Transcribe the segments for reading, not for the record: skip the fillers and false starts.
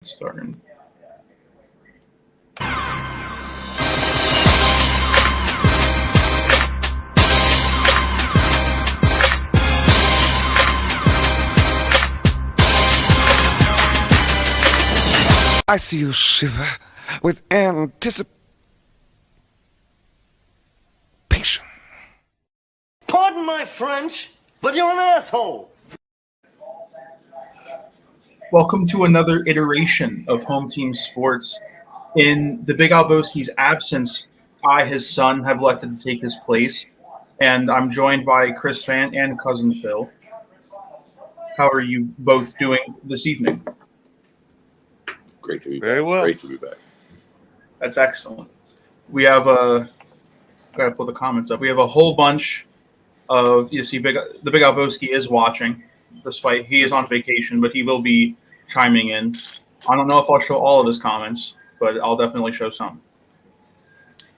Starting. I see you shiver with anticipation. Pardon my French, but you're an asshole. Welcome to another iteration of Home Team Sports. In the Big Albowski's absence, I, his son, have elected to take his place, and I'm joined by Chris Fant and cousin Phil. How are you both doing this evening? Great to be Very back. well. Great to be back. That's excellent. We have gotta pull the comments up. We have a whole bunch of the Big Albowski is watching, despite he is on vacation, but he will be chiming in. I don't know if I'll show all of his comments, but I'll definitely show some.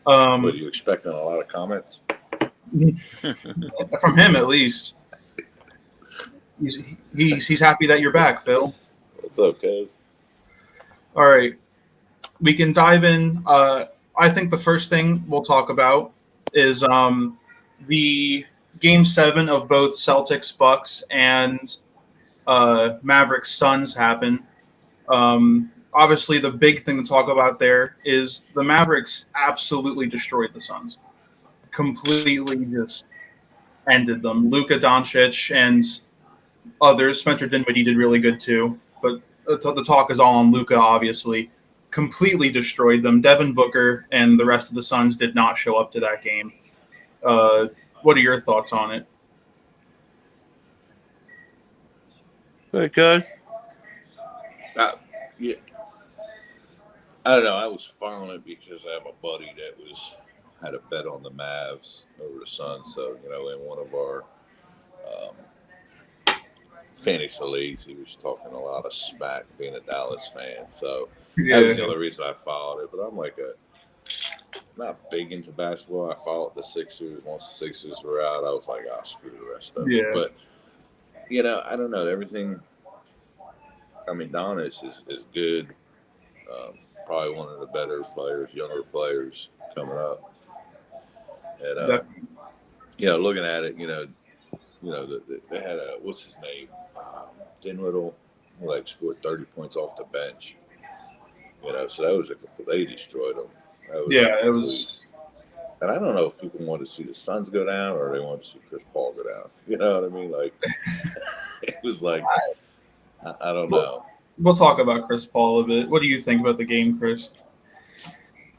Were you expecting a lot of comments? From him, at least. He's happy that you're back, Phil. What's up, cuz? All right. We can dive in. I think the first thing we'll talk about is the Game 7 of both Celtics Bucks and Mavericks Suns happen. Obviously, the big thing to talk about there is the Mavericks absolutely destroyed the Suns. Completely just ended them. Luka Doncic and others, Spencer Dinwiddie did really good too, but the talk is all on Luka, obviously. Completely destroyed them. Devin Booker and the rest of the Suns did not show up to that game. What are your thoughts on it? Because Yeah. I don't know. I was following it because I have a buddy that had a bet on the Mavs over the Suns. So, in one of our fantasy leagues, he was talking a lot of smack being a Dallas fan. So that was the only reason I followed it. But I'm not big into basketball. I followed the Sixers. Once the Sixers were out, I was like, screw the rest of it. But, I don't know. Everything. I mean, Donis is good. Probably one of the better players, younger players coming up. And, looking at it, they had what's his name? Dinwiddie, who scored 30 points off the bench. So that was they destroyed them. It was. And I don't know if people want to see the Suns go down or they want to see Chris Paul go down. You know what I mean? It was like, I don't know. We'll talk about Chris Paul a bit. What do you think about the game, Chris?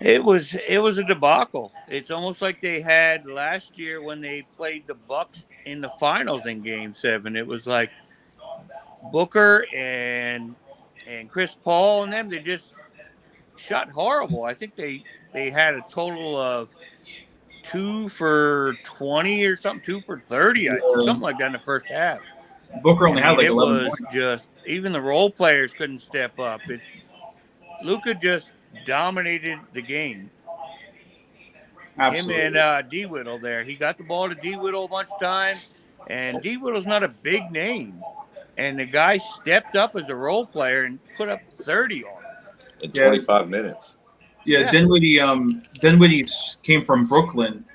it was a debacle. It's almost like they had last year when they played the Bucks in the finals in Game 7. It was like Booker and Chris Paul and them. They just shot horrible. I think they had a total of 2 for 20 or something, 2 for 30, something like that in the first half. Booker only had 11 was points. just even the role players couldn't step up. Luka just dominated the game. Absolutely. Him and D Whittle there. He got the ball to D Whittle a bunch of times, and D Whittle's not a big name, and the guy stepped up as a role player and put up 30 on him in 25 minutes. Yeah, Dinwiddie came from Brooklyn,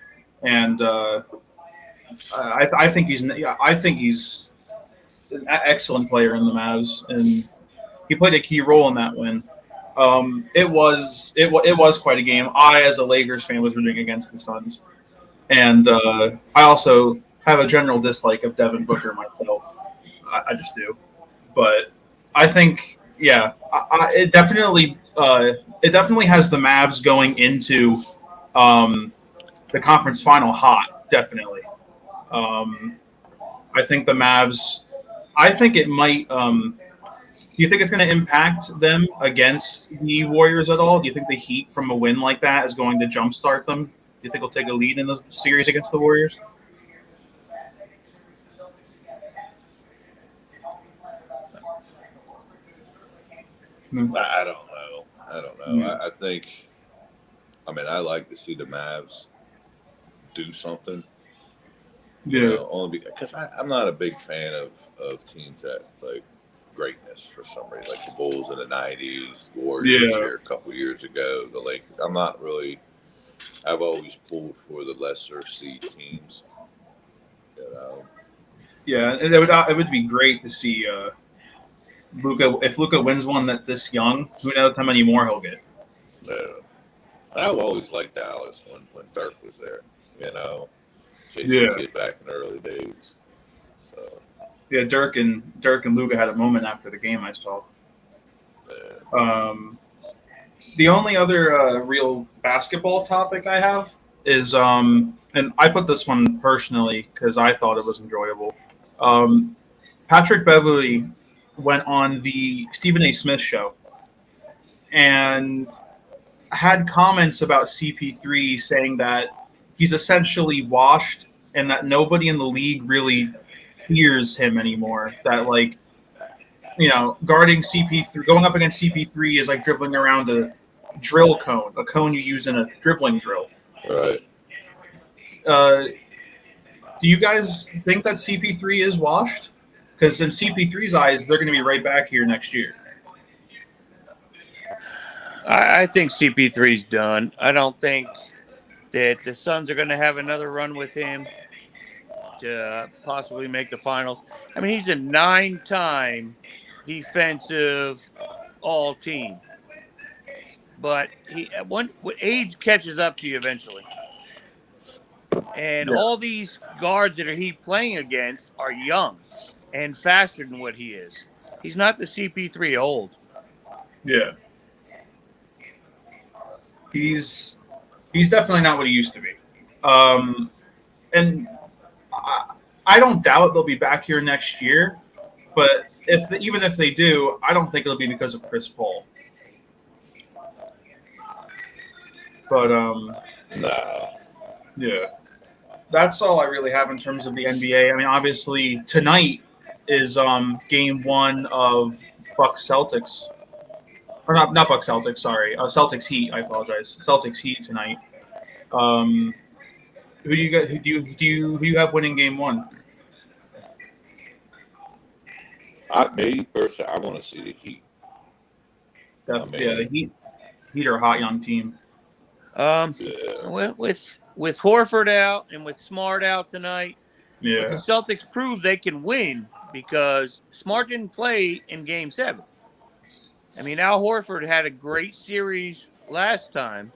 and I think he's an excellent player in the Mavs, and he played a key role in that win. It was quite a game. I, as a Lakers fan, was rooting against the Suns, and I also have a general dislike of Devin Booker myself. I just do, but I think it definitely has the Mavs going into the conference final hot. Definitely, I think the Mavs. I think it might. Do you think it's going to impact them against the Warriors at all? Do you think the heat from a win like that is going to jumpstart them? Do you think they'll take a lead in the series against the Warriors? I don't know. I think. I mean, I like to see the Mavs do something. Yeah. Only because I'm not a big fan of teams that greatness for some reason, like the Bulls in the '90s, the Warriors Yeah. here a couple years ago, the Lakers. I'm not really. I've always pulled for the lesser seed teams. You know. Yeah, it would be great to see Luka. If Luka wins one this young, who knows how many more he'll get. I've always liked Dallas when Dirk was there. You know, Jason Yeah. Kidd back in the early days. So Yeah, Dirk and Luka had a moment after the game I saw. The only other real basketball topic I have is, and I put this one personally because I thought it was enjoyable. Patrick Beverley went on the Stephen A. Smith show and had comments about CP3 saying that he's essentially washed and that nobody in the league really fears him anymore. That, like, guarding CP3, going up against CP3 is like dribbling around a drill cone, a cone you use in a dribbling drill. right. Do you guys think that CP3 is washed? Because in CP3's eyes, they're going to be right back here next year. I think CP3's done. I don't think that the Suns are going to have another run with him to possibly make the finals. I mean, he's a 9-time defensive all-team. But when age catches up to you eventually. And all these guards that he's playing against are young and faster than what he is. He's not the CP3 old. Yeah. He's definitely not what he used to be. And I don't doubt they'll be back here next year. But even if they do, I don't think it'll be because of Chris Paul. But Nah. yeah, that's all I really have in terms of the NBA. I mean, obviously tonight is game 1 of Bucks Celtics, or not Bucks Celtics. Sorry, Celtics Heat. I apologize. Celtics Heat tonight. Who do you got? Who do you have winning game 1? Me personally, I want to see the Heat. Yeah, the Heat are a hot young team. With Horford out and with Smart out tonight, Yeah, the Celtics prove they can win because Smart didn't play in Game 7. I mean, Al Horford had a great series last time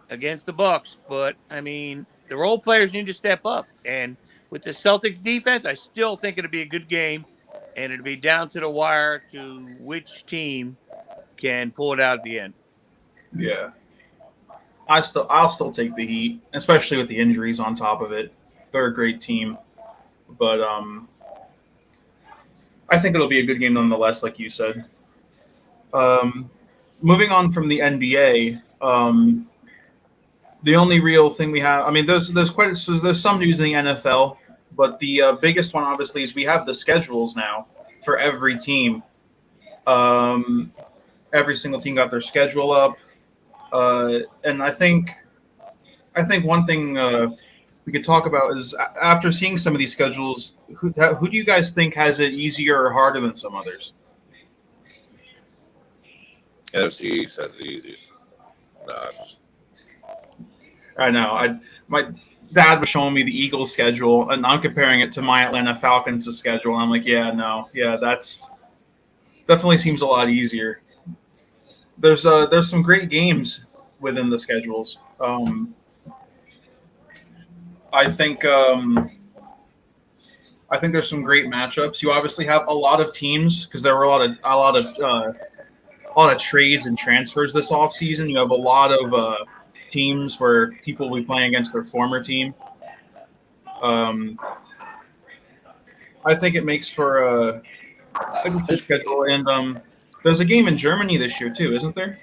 against the Bucks, but I mean, the role players need to step up. And with the Celtics defense, I still think it'll be a good game, and it'll be down to the wire to which team can pull it out at the end. yeah. I'll still take the Heat, especially with the injuries on top of it. They're a great team, but I think it'll be a good game nonetheless, like you said. Moving on from the NBA, the only real thing we have, I mean, there's some news in the NFL, but the biggest one obviously is we have the schedules now for every team. Every single team got their schedule up. And I think one thing we could talk about is after seeing some of these schedules, who do you guys think has it easier or harder than some others? NFC East has the easiest. Nah, I know. My dad was showing me the Eagles schedule, and I'm comparing it to my Atlanta Falcons' schedule. And I'm like, that's definitely seems a lot easier. There's some great games within the schedules. I think there's some great matchups. You obviously have a lot of teams because there were a lot of trades and transfers this offseason. You have a lot of teams where people will be playing against their former team. I think it makes for a good schedule. And there's a game in Germany this year too, isn't there?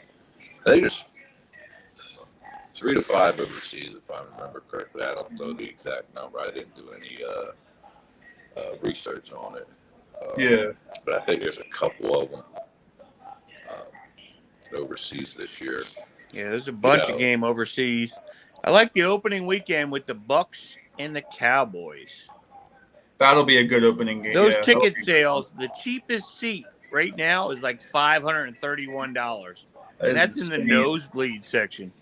I think there's 3 to 5 overseas, if I remember correctly. I don't know the exact number. I didn't do any research on it. Yeah. But I think there's a couple of them overseas this year. Yeah, there's a bunch of game overseas. I like the opening weekend with the Bucks and the Cowboys. That'll be a good opening game. Those ticket sales, the cheapest seat right now is like $531, and that's in the insane. nosebleed section.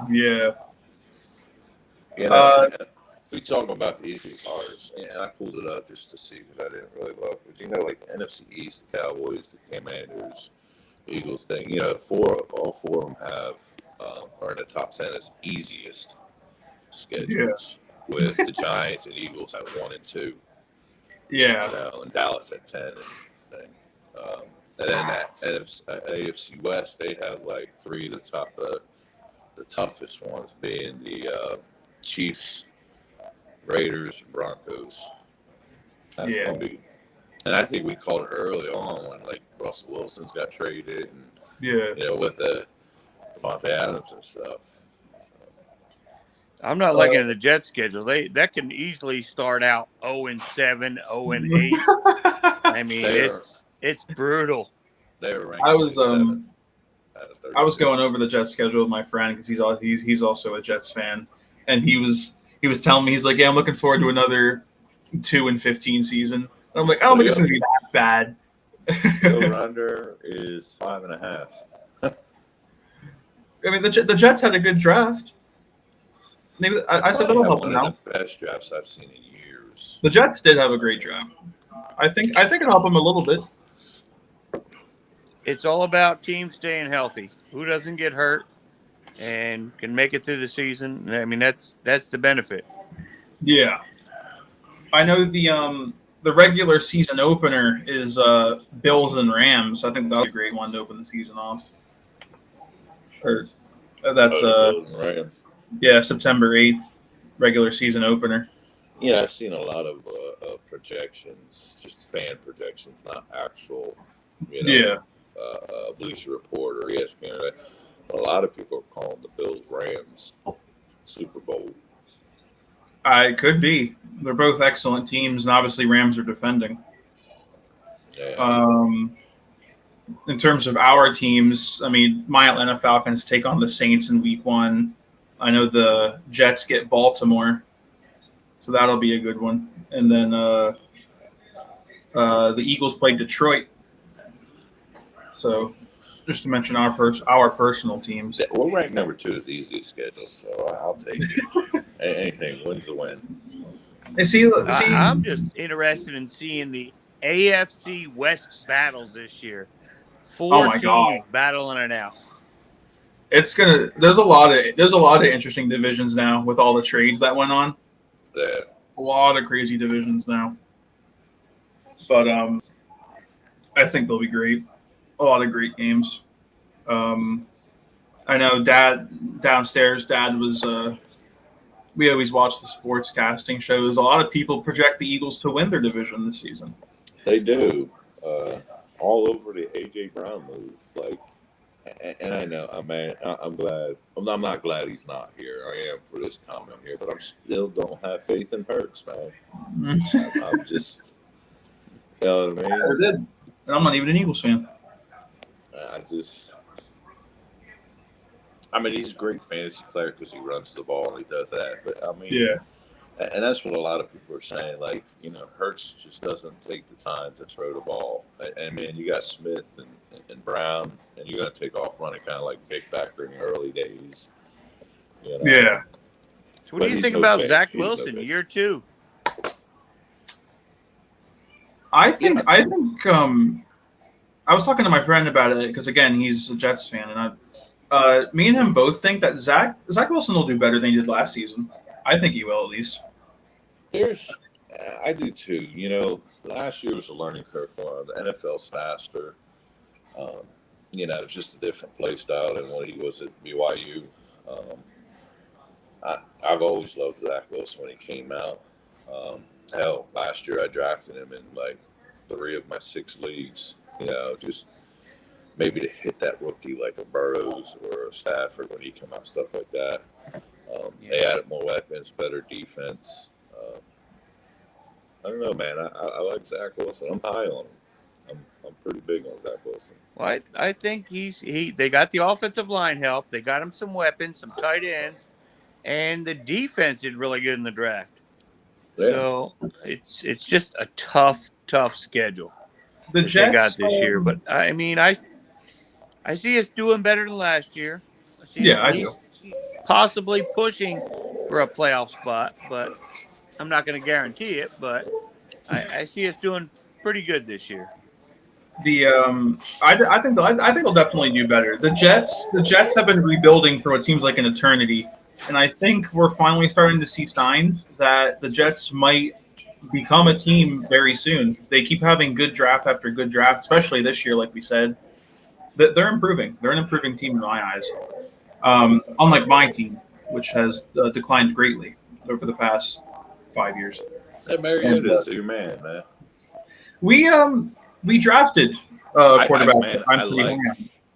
Yeah. You know, we talk about the Eagles cards, and I pulled it up just to see because I didn't really look. But you know, like the NFC East, the Cowboys, the Commanders, Eagles thing. You know, all four of them have are in the top 10 as easiest schedules. With the Giants and Eagles at 1 and 2. Yeah. You know, and Dallas at 10 and thing. And then that AFC West, they have like three of the top, the toughest ones being the Chiefs, Raiders, Broncos. That's gonna be, and I think we called it early on when like Russell Wilson's got traded, and you know, with the Devontae Adams and stuff. I'm not looking at the Jets schedule. That can easily start out 0-7, 0-8. I mean, it's brutal. They were ranked I was 7th I was going over the Jets schedule with my friend because he's also a Jets fan, and he was telling me, he's like, yeah, I'm looking forward to another 2-15 season. And I'm like, I don't think it's gonna be that bad. Over-under is 5.5. I mean, the Jets had a good draft. Maybe I said that'll help them One out. of the best drafts I've seen in years. The Jets did have a great draft. I think it'll help them a little bit. It's all about teams staying healthy. Who doesn't get hurt and can make it through the season? I mean, that's the benefit. Yeah, I know the regular season opener is Bills and Rams. I think that's a great one to open the season off. Or that's Rams. Yeah, September 8th, regular season opener. Yeah, I've seen a lot of projections, just fan projections, not actual, Bleacher Report or ESPN. Right? A lot of people are calling the Bills Rams Super Bowl. It could be. They're both excellent teams, and obviously Rams are defending. Yeah. In terms of our teams, I mean, my Atlanta Falcons take on the Saints in Week 1. I know the Jets get Baltimore, so that'll be a good one. And then the Eagles play Detroit. So, just to mention our personal teams. Yeah, we're ranked number 2 is the easiest schedule, so I'll take it. Anything wins the win. And see, I'm just interested in seeing the AFC West battles this year. 4 teams battling it out. It's gonna. There's a lot of interesting divisions now with all the trades that went on. Yeah. A lot of crazy divisions now. But I think they'll be great. A lot of great games. I know Dad downstairs. Dad was. We always watch the sports casting shows. A lot of people project the Eagles to win their division this season. They do. All over the AJ Brown move, like. And I know, I'm glad. I'm not glad he's not here. I am for this comment here, but I'm still don't have faith in Hurts, man. I'm just, you know what I mean? I did. I'm not even an Eagles fan. I mean, he's a great fantasy player because he runs the ball and he does that. But I mean, and that's what a lot of people are saying. Like, you know, Hurts just doesn't take the time to throw the ball. And man, you got Smith and Brown, and you're going to take off running kind of like Vic Becker in the early days. You know? Yeah. So what do you think about Zach Wilson, year 2? I think I was talking to my friend about it because, again, he's a Jets fan, and me and him both think that Zach Wilson will do better than he did last season. I think he will, at least. I do too. You know, last year was a learning curve for him. The NFL's faster. You know, it's just a different play style than what he was at BYU. I've always loved Zach Wilson when he came out. Hell, last year I drafted him in like 3 of my 6 leagues. You know, just maybe to hit that rookie like a Burrows or a Stafford when he came out, stuff like that. They added more weapons, better defense. I don't know, man. I like Zach Wilson. I'm high on him. I'm pretty big on Zach Wilson. Well, I think they got the offensive line help. They got him some weapons, some tight ends, and the defense did really good in the draft. Yeah. So it's just a tough schedule. The that they got Jets. this year. But I mean, I see us doing better than last year. I see us Yeah, at I do. least possibly pushing for a playoff spot, but I'm not going to guarantee it. But I see us doing pretty good this year. I think they'll definitely do better. The Jets have been rebuilding for what seems like an eternity, and I think we're finally starting to see signs that the Jets might become a team very soon. They keep having good draft after good draft, especially this year, like we said. They're improving. They're an improving team in my eyes. Unlike my team, which has declined greatly over the past 5 years. Hey, Mariota's your man, man. We drafted quarterback.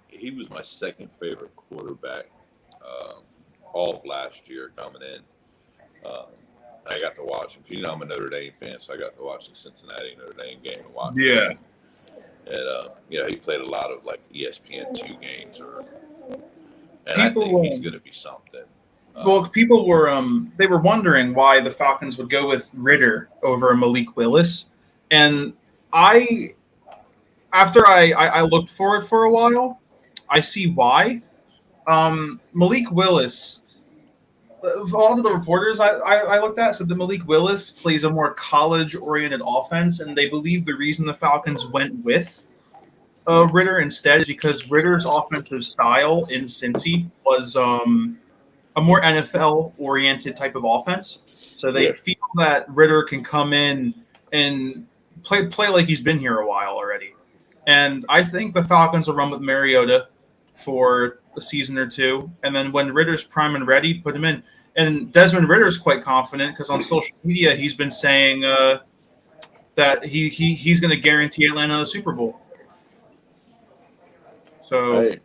He was my second favorite quarterback all of last year coming in. I got to watch him. You know, I'm a Notre Dame fan, so I got to watch the Cincinnati Notre Dame game and watch him. And he played a lot of like ESPN2 games, I think he's going to be something. People were they were wondering why the Falcons would go with Ritter over Malik Willis, and after I looked for it for a while, I see why. Malik Willis, a lot of the reporters I looked at said that Malik Willis plays a more college-oriented offense, and they believe the reason the Falcons went with Ritter instead is because Ritter's offensive style in Cincy was a more NFL-oriented type of offense. So they feel that Ritter can come in and play like he's been here a while already. And I think the Falcons will run with Mariota for a season or two, and then when Ritter's prime and ready, put him in. And Desmond Ritter's quite confident because on social media he's been saying that he's going to guarantee Atlanta a Super Bowl. So hey,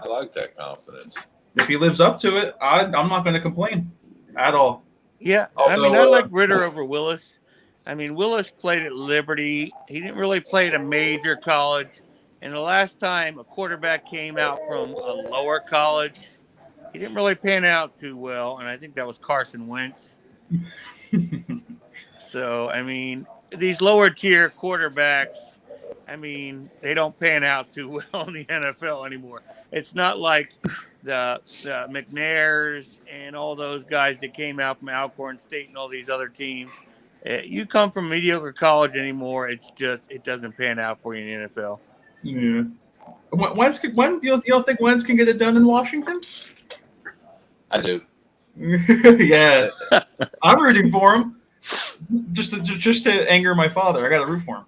I like that confidence. If he lives up to it, I'm not going to complain at all. Yeah, Although, I like Ritter over Willis. I mean, Willis played at Liberty. He didn't really play at a major college. And the last time a quarterback came out from a lower college, he didn't really pan out too well. And I think that was Carson Wentz. So, I mean, these lower tier quarterbacks, I mean, they don't pan out too well in the NFL anymore. It's not like the McNairs and all those guys that came out from Alcorn State and all these other teams. You come from mediocre college anymore, it's just it doesn't pan out for you in the NFL. Yeah. You don't think Wentz can get it done in Washington? I do. Yes. I'm rooting for him. Just to anger my father. I got to root for him.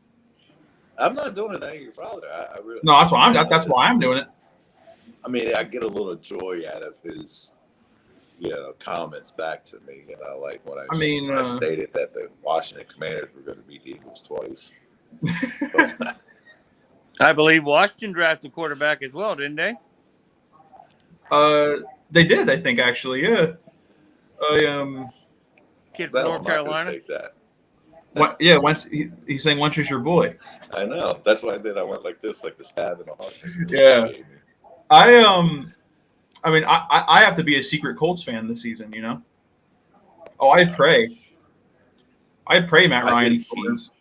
I'm not doing it to anger your father. I really, no, that's why I'm doing it. I mean, I get a little joy out of his comments back to me, like when I stated that the Washington Commanders were going to beat the Eagles twice. I believe Washington drafted quarterback as well, didn't they? They did, I think, actually, yeah. Kid from North Carolina. Take that. He's saying Wentz your boy. I know. That's what I did. I went like this, like the stab in the heart. Yeah. I mean, I have to be a secret Colts fan this season, you know? Oh, I pray Matt Ryan scores.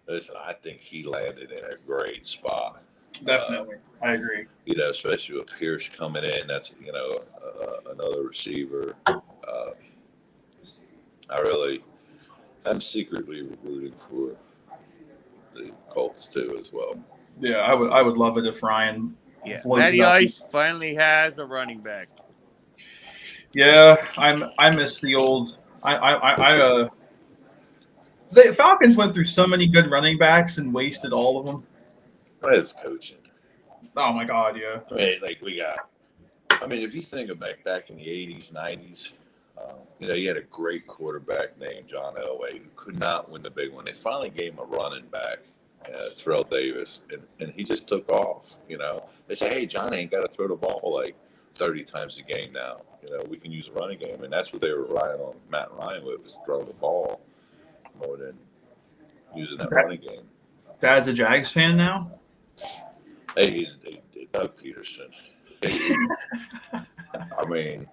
Listen, I think he landed in a great spot. Definitely. I agree. Especially with Pierce coming in. That's, another receiver. I'm secretly rooting for the Colts, too, as well. Yeah, I would love it if Ryan... Yeah, Matty Ice finally has a running back. Yeah, I miss the old. The Falcons went through so many good running backs and wasted all of them. That's coaching. Oh my God, yeah. I mean, if you think of back in the 80s, 90s, you had a great quarterback named John Elway who could not win the big one. They finally gave him a running back. Terrell Davis, and he just took off. They say, hey, John ain't got to throw the ball like 30 times a game now. We can use a running game, and that's what they were relying on Matt Ryan with, was throwing the ball more than using that running game. Dad's a Jags fan now? Hey, he's Doug Peterson. I mean,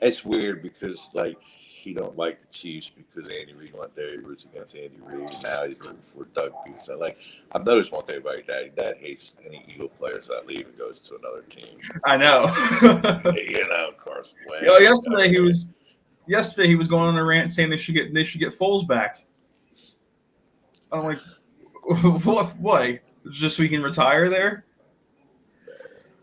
It's weird because like he don't like the Chiefs because Andy Reid went there. He roots against Andy Reid. Now he's rooting for Doug Peterson. Like I've noticed one thing about Dad. Dad hates any Eagle players that leave and goes to another team. I know. Carson Wentz. You know, yesterday he was going on a rant saying they should get Foles back. I'm like, what? Just so he can retire there?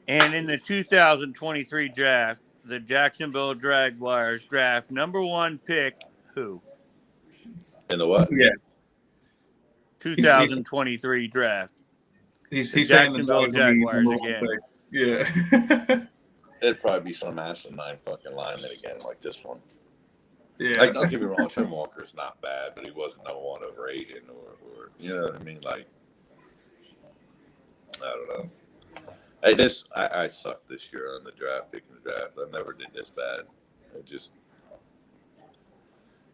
And in the 2023 draft, the Jacksonville Jaguars draft #1 pick who? In the what? Yeah. 2023 draft. He's saying the Jacksonville Jaguars again. Yeah. It'd probably be some asinine fucking lineman again, like this one. Yeah. Like, don't get me wrong, Sean Walker's not bad, but he wasn't #1 over Aiden or you know what I mean? Like, I don't know. Hey, I sucked this year on the draft, picking the draft. I never did this bad. It just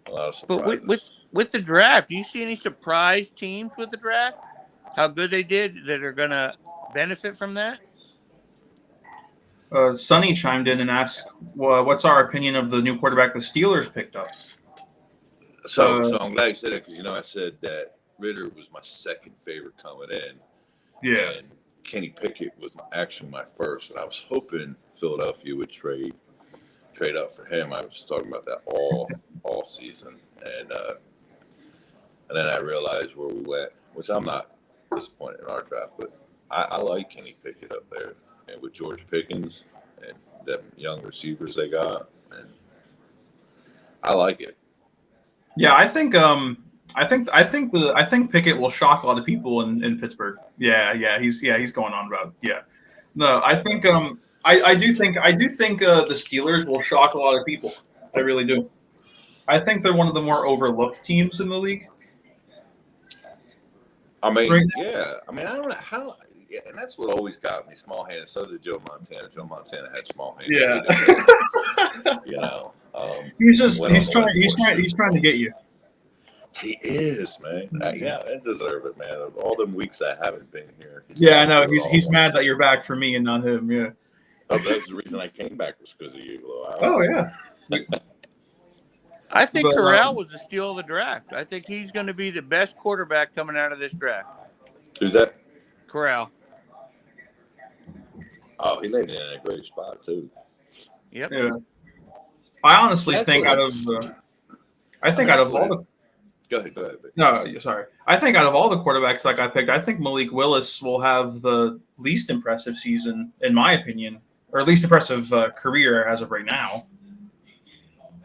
a lot of surprises. But with the draft, do you see any surprise teams with the draft? How good they did that are going to benefit from that? Sonny chimed in and asked, well, what's our opinion of the new quarterback the Steelers picked up? So I'm glad you said that because, I said that Ritter was my second favorite coming in. Yeah. And Kenny Pickett was actually my first. And I was hoping Philadelphia would trade up for him. I was talking about that all season. And then I realized where we went, which I'm not disappointed in our draft, but I like Kenny Pickett up there. And with George Pickens and them young receivers they got, and I like it. Yeah, I think Pickett will shock a lot of people in Pittsburgh. Yeah, he's going on about No, I think I do think the Steelers will shock a lot of people. I really do. I think they're one of the more overlooked teams in the league. I mean, right I mean, I don't know how. Yeah, and that's what always got me, small hands. So did Joe Montana. Joe Montana had small hands. Yeah. He's trying to get you. He is, man. Yeah, I deserve it, man. Of all them weeks I haven't been here. Yeah, I know. He's mad that you're back for me and not him. Yeah. Oh, that's the reason I came back was because of you. Oh yeah. I think Corral was the steal of the draft. I think he's going to be the best quarterback coming out of this draft. Who's that? Corral. Oh, he landed in a great spot too. Yep. Yeah. I honestly think out of all the. Go ahead. No, sorry. I think out of all the quarterbacks like I picked, I think Malik Willis will have the least impressive season, in my opinion, or least impressive career as of right now.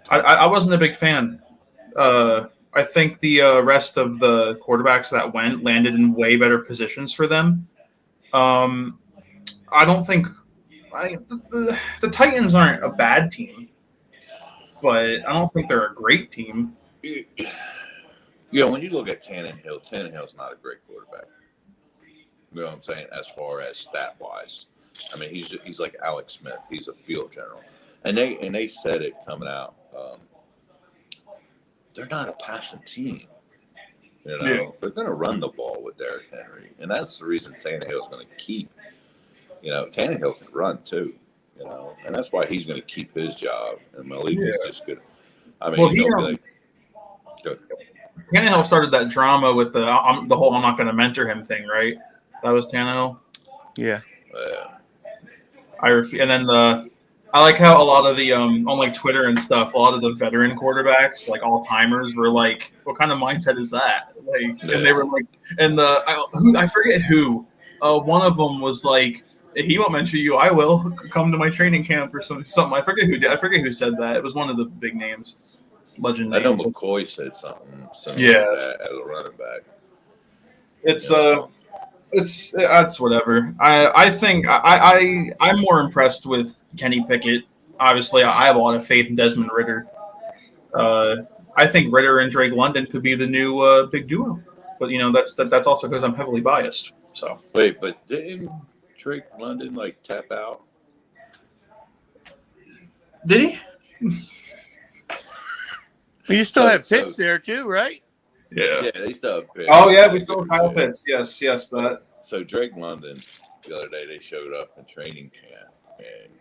I wasn't a big fan. I think the rest of the quarterbacks that landed in way better positions for them. I don't think the Titans aren't a bad team, but I don't think they're a great team. When you look at Tannehill's not a great quarterback. You know what I'm saying? As far as stat wise, I mean he's like Alex Smith. He's a field general, and they said it coming out. They're not a passing team. They're going to run the ball with Derrick Henry, and that's the reason Tannehill's going to keep. Tannehill can run too. And that's why he's going to keep his job. And Malik is just good. I mean, good. Tannehill started that drama with the whole "I'm not going to mentor him" thing, right? That was Tannehill. Yeah. And then I like how a lot of the on like Twitter and stuff, a lot of the veteran quarterbacks, like all timers, were like, "What kind of mindset is that?" And they were like, and I forget who. One of them was like, "He won't mentor you. I will. Come to my training camp or something." I forget who did. I forget who said that. It was one of the big names, legend names. I know McCoy said something similar to that as a running back. It's whatever. I think I'm more impressed with Kenny Pickett. Obviously, I have a lot of faith in Desmond Ritter. I think Ritter and Drake London could be the new big duo, but that's also because I'm heavily biased. So wait, but didn't Drake London tap out? Did he? You still have Pitts there too, right? Yeah, they still have Pitts. Oh yeah, we still have Kyle Pitts. Yes, that. So Drake London, the other day they showed up in training camp, and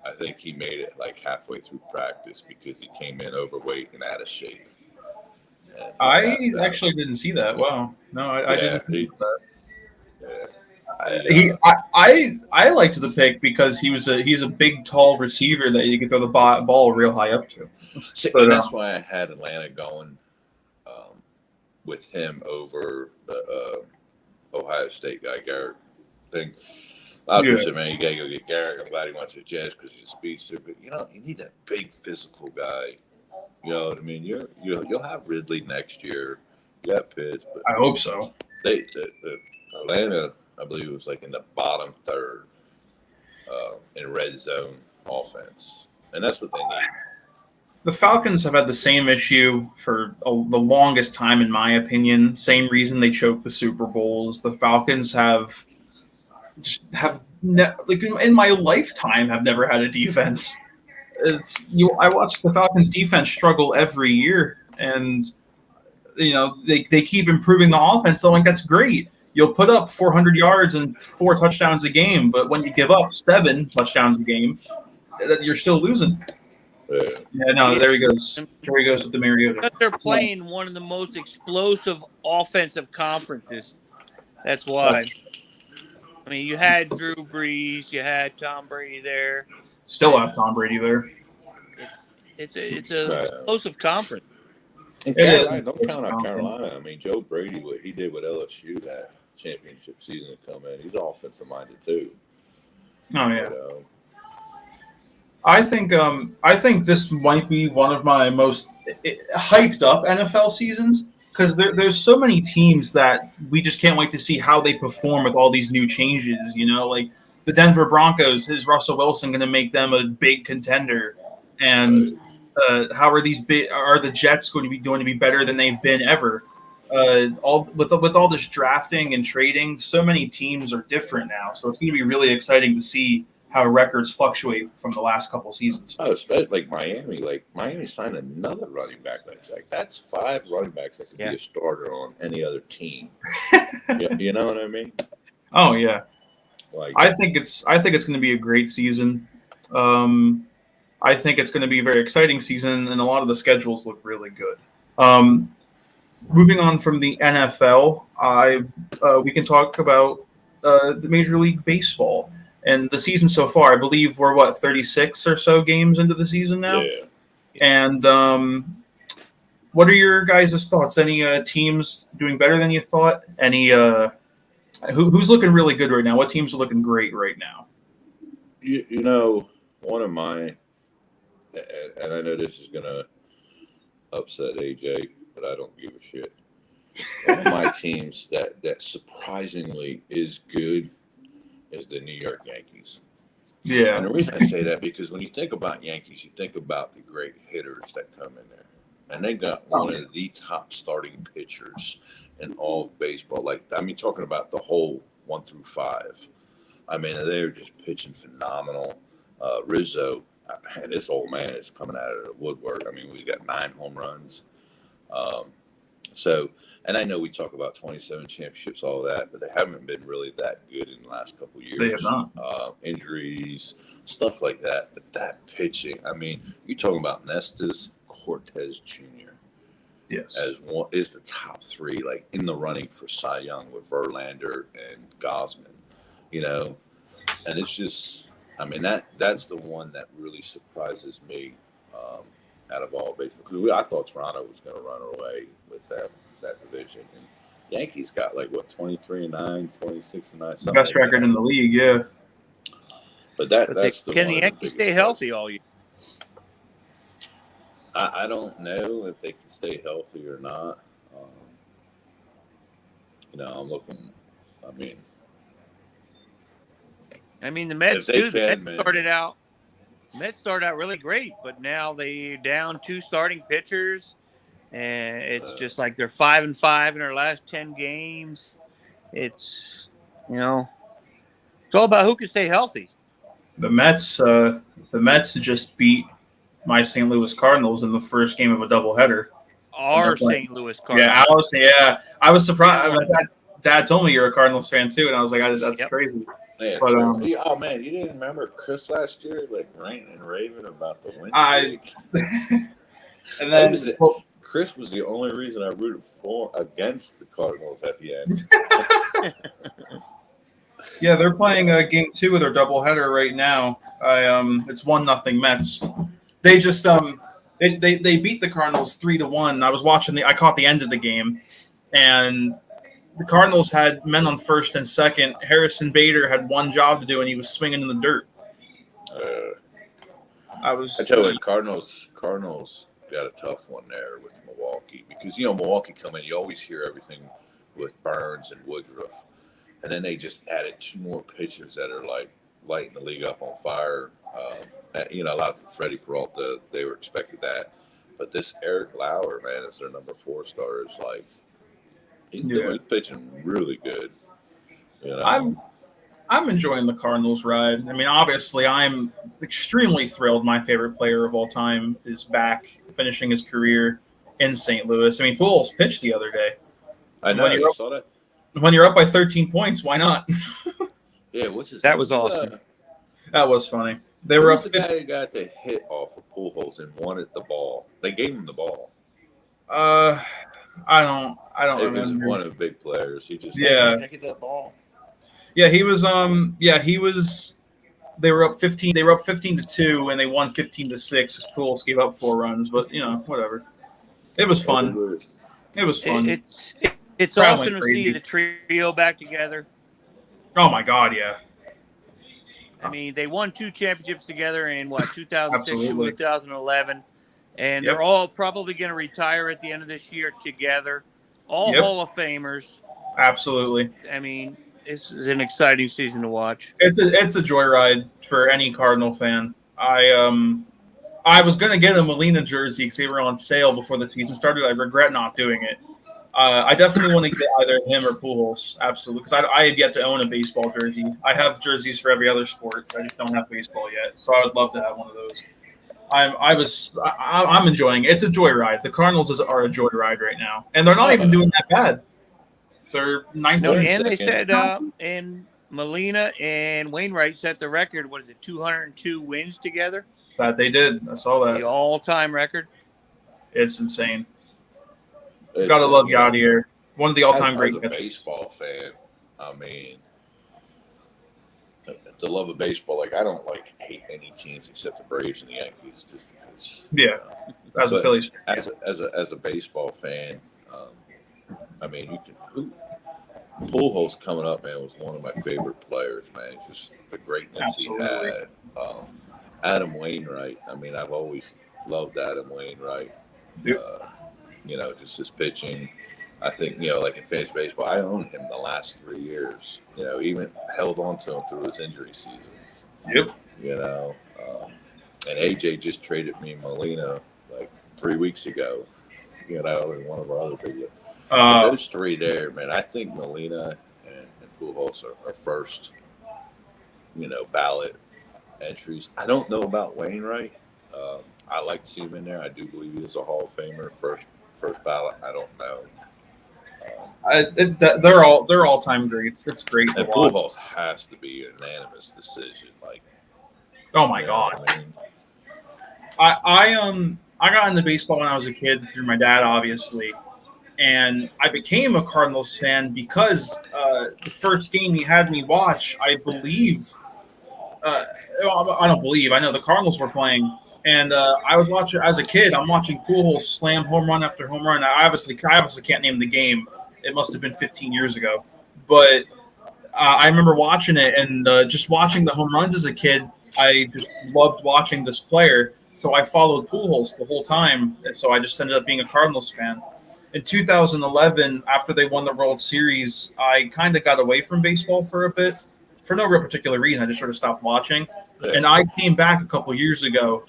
I think he made it like halfway through practice because he came in overweight and out of shape. And I actually didn't see that. Wow. No, I didn't see that. I liked the pick because he's a big, tall receiver that you can throw the ball real high up to. And that's why I had Atlanta going with him over the Ohio State guy, Garrett. Thing. A lot of people say, man, you got to go get Garrett. I'm glad he went to the Jets because he's a speedster. But, you need that big physical guy. You know what I mean? You'll have Ridley next year. You got Pitts. But I hope so. The Atlanta, I believe, was like in the bottom third in red zone offense. And that's what they need. The Falcons have had the same issue for the longest time, in my opinion. Same reason they choked the Super Bowls. The Falcons in my lifetime have never had a defense. I watch the Falcons defense struggle every year, and they keep improving the offense. So that's great. You'll put up 400 yards and 4 touchdowns a game, but when you give up 7 touchdowns a game, you're still losing. Yeah, no, there he goes. There he goes with the Mariota. Because they're playing one of the most explosive offensive conferences. That's why. I mean, you had Drew Brees, you had Tom Brady there. Still have Tom Brady there. It's an explosive conference. And Carolina, don't count out Carolina. I mean, Joe Brady, what he did with LSU that championship season to come in, he's offensive minded too. Oh yeah. I think this might be one of my most hyped up NFL seasons because there's so many teams that we just can't wait to see how they perform with all these new changes. Like the Denver Broncos, is Russell Wilson going to make them a big contender? And how are the Jets going to be better than they've been ever? With all this drafting and trading, so many teams are different now. So it's going to be really exciting to see how records fluctuate from the last couple seasons. Oh, especially like Miami. Like Miami signed another running back. Like that's 5 running backs that could be a starter on any other team. You know what I mean? Oh yeah. I think it's going to be a great season. I think it's going to be a very exciting season, and a lot of the schedules look really good. Moving on from the NFL, we can talk about the Major League Baseball. And the season so far, I believe we're 36 or so games into the season now. Yeah. And what are your guys' thoughts? Any teams doing better than you thought? Any who's looking really good right now? What teams are looking great right now? One of my, and I know this is gonna upset AJ, but I don't give a shit. One of my teams that surprisingly is good is the New York Yankees. Yeah. And the reason I say that because when you think about Yankees, you think about the great hitters that come in there. And they got one of the top starting pitchers in all of baseball. Talking about the whole 1 through 5. I mean, they're just pitching phenomenal. Rizzo, man, this old man is coming out of the woodwork. I mean, we've got 9 home runs. And I know we talk about 27 championships, all that, but they haven't been really that good in the last couple of years. They have not. Injuries, stuff like that. But that pitching, I mean, you're talking about Nestor Cortez Jr. Yes. Is the top 3, in the running for Cy Young with Verlander and Gosman, And it's just, I mean, that's the one that really surprises me out of all baseball. Because I thought Toronto was going to run away with that division. And Yankees got 23-9, 26-9. Best record in the league, yeah. But that's can the Yankees stay healthy all year? I don't know if they can stay healthy or not. I'm looking. I mean, the Mets too. The Mets started out really great, but now they're down 2 starting pitchers. And it's just like they're 5-5 in their last 10 games. It's it's all about who can stay healthy. The Mets just beat my St. Louis Cardinals in the first game of a doubleheader. Our St. Louis Cardinals. Yeah, I was surprised. Dad told me you're a Cardinals fan too, and I was like, that's crazy. Yeah, But oh man, you didn't remember Chris last year, like ranting and raving about the win I streak. and then Chris was the only reason I rooted against the Cardinals at the end. yeah, they're playing game 2 of their doubleheader right now. It's 1-0 Mets. They just they beat the Cardinals 3-1. I caught the end of the game, and the Cardinals had men on first and second. Harrison Bader had one job to do, and he was swinging in the dirt. I tell you, Cardinals got a tough one there with Milwaukee because Milwaukee come in, you always hear everything with Burns and Woodruff, and then they just added 2 more pitchers that are like lighting the league up on fire. A lot of Freddie Peralta, they were expected that, but this Eric Lauer, man, is their number 4 star. Is like he's pitching really good. I'm enjoying the Cardinals ride. I mean, obviously, I'm extremely thrilled. My favorite player of all time is back, finishing his career in St. Louis. I mean, Pujols pitched the other day. I know. You saw that? When you're up by 13 points, why not? Yeah, what's his that name? was awesome. That was funny. They were up. The guy who got the hit off of Pujols and wanted the ball. They gave him the ball. I don't remember. It was one of the big players. He just Get that ball. Yeah, he was. He was. They were up 15. They were up 15-2, and they won 15-6. As Pujols gave up 4 runs, but whatever. It was fun. It was fun. It's awesome to see the trio back together. Oh my God, yeah. I mean, they won 2 championships together in 2006 and 2011, and they're all probably going to retire at the end of this year together. All Hall of Famers. Absolutely. I mean, this is an exciting season to watch. It's a joyride for any Cardinal fan. I was going to get a Molina jersey because they were on sale before the season started. I regret not doing it. I definitely want to get either him or Pujols, absolutely, because I have yet to own a baseball jersey. I have jerseys for every other sport. I just don't have baseball yet, so I would love to have one of those. I'm enjoying it. It's a joyride. The Cardinals are a joyride right now, and they're not even doing that bad. They're 19th. No, and they said, and Molina and Wainwright set the record. What is it, 202 wins together? That they did. I saw that. The all-time record. It's insane. Gotta love Yadier. One of the all-time great. As a baseball fan, I mean, the love of baseball. Like I don't hate any teams except the Braves and the Yankees, just because. Yeah, as a Phillies fan. As a baseball fan, I mean, Pujols coming up, man, was one of my favorite players, man. Just the greatness he had. Adam Wainwright. I mean, I've always loved Adam Wainwright. Yep. Just his pitching. I think, like in fantasy baseball, I owned him the last 3 years. Even held on to him through his injury seasons. Yep. And AJ just traded me Molina like 3 weeks ago. In one of our other big. Those 3 there, man. I think Molina and Pujols are first, ballot entries. I don't know about Wainwright. I like to see him in there. I do believe he is a Hall of Famer. First ballot. I don't know. They're all time greats. It's great. And Pujols has to be a unanimous decision. Oh my God. I got into baseball when I was a kid through my dad, obviously, and I became a Cardinals fan because the first game he had me watch, I believe. I don't believe. I know the Cardinals were playing. And I was watching as a kid. I'm watching Pujols slam home run after home run. I obviously can't name the game. It must have been 15 years ago, but I remember watching it and just watching the home runs as a kid. I just loved watching this player, so I followed Pujols the whole time. And so I just ended up being a Cardinals fan. In 2011, after they won the World Series, I kind of got away from baseball for a bit, for no real particular reason. I just sort of stopped watching. And I came back a couple years ago,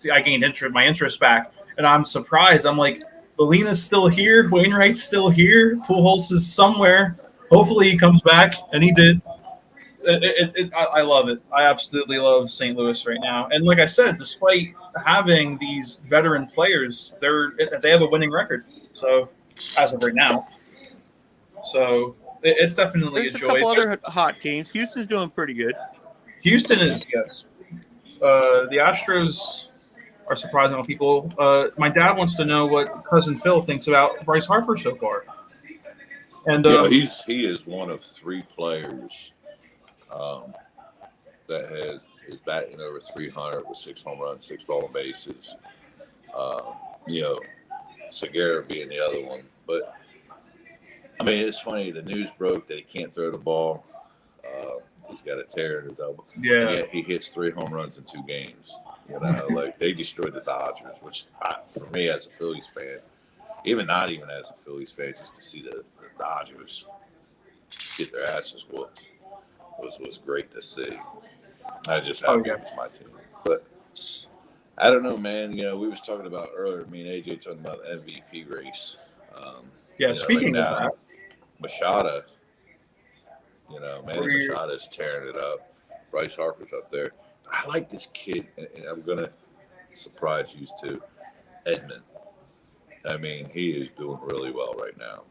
I gained my interest back, and I'm surprised. I'm like, Molina's still here, Wainwright's still here, Pujols is somewhere. Hopefully he comes back, and he did. I love it. I absolutely love St. Louis right now. And like I said, despite having these veteran players, they have a winning record. So as of right now, so It's definitely There's a a joy. couple other hot teams. Houston's doing pretty good. Houston is, yes. The Astros are surprising on people. My dad wants to know what cousin Phil thinks about Bryce Harper so far. And he is one of 3 players that is batting over 300 with 6 home runs, 6 stolen bases. You know, Segura being the other one. But I mean, it's funny. The news broke that he can't throw the ball. He's got a tear in his elbow. yeah, And yet he hits 3 home runs in 2 games. You know, like they destroyed the Dodgers, which for me as a Phillies fan, not even as a Phillies fan, just to see the Dodgers get their asses whooped was great to see. I just happy it was my team. But I don't know, man. You know, we was talking about earlier, me and AJ talking about the MVP race. speaking of that, Machado, Manny Machado's tearing it up. Bryce Harper's up there. I like this kid, and I'm going to surprise you too, Edmund. I mean, he is doing really well right now